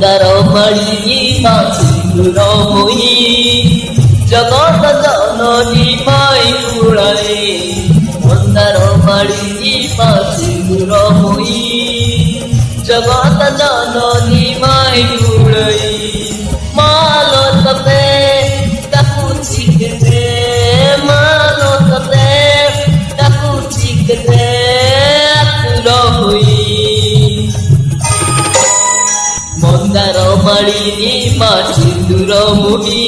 মন্দার মাড়ি মা সিন্দুরময়ী জগৎ জননী মাই কুড়াই মন্দার মাড়ি মা সিন্দুরময়ী জগৎ জননী মাই কুড়াই মালততে তাকু চিকতে মালততে তাকু চিকতে রহই মন্দার মাড়ি মা সিন্দুরময়ী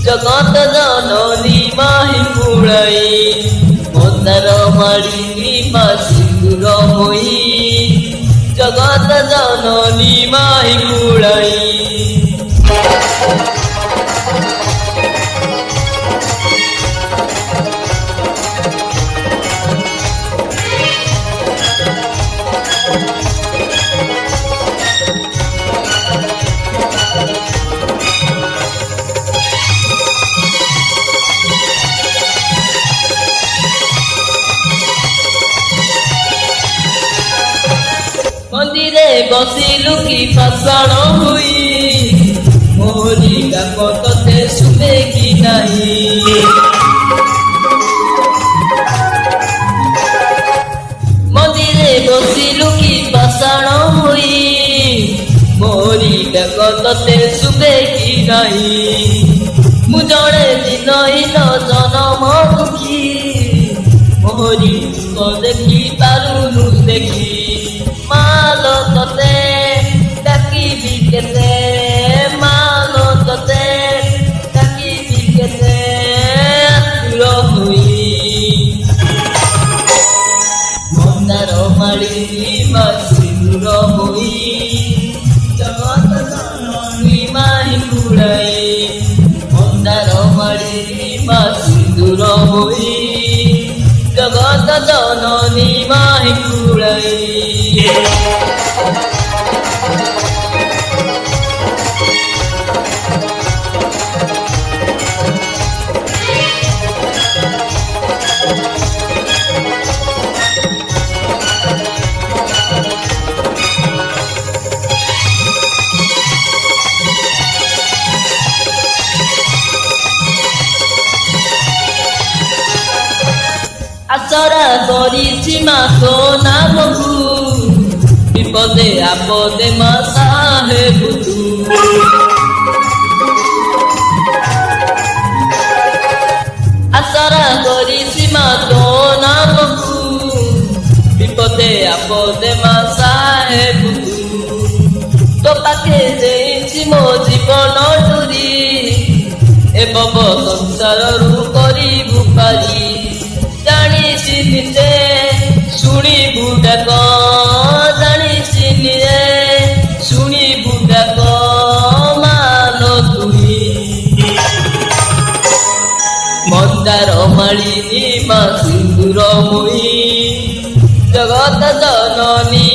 জগৎ জননী মাই কুড়াই মন্দার মাড়ি মা সিন্দুরময়ী জগৎ জননী মাই কুড়াই মন্দিরে বসিলু কি পাষাণ হই মোরি ডাকতে শুনে কি নাই মন্দিরে বসিলু কি পাষাণ হই মোরি ডাকতে শুনে কি নাই মু জনে দিনহীন জনম দুঃখী মোরি দেখি পারুনু দেখি মালততে ডাকিবি কেতে মালততে ডাকিবি কেতে রহই মন্দার মাড়ি মা সিন্দুরময়ী জগৎ জননী মাই কুড়াই মন্দার মাড়ি মা সিন্দুরময়ী জগৎ জননী মাই কুড়াই আশরা করিছি মা তো নামকু বিপদে আপদে মা সাহেব আশরা করিছি মা তো নামকু বিপদে আপদে মা সাহেব তো পাখে ଦେଇଛି ମୋ ଜୀବନ ଡୋରି ଏ ବବ ସଂସାରରୁ କରିବୁ ପାରି ଜାଣିଛି ନିଜେ ଶୁଣିବୁ ଡାକ ଜାଣିଛି ନିଜେ ଶୁଣିବୁ ଡାକ ମାନ ତୁହି ମନ୍ଦାର ମାଳିନୀ ମା ସିନ୍ଦୁରମୟୀ ଜଗତ ଜନନୀ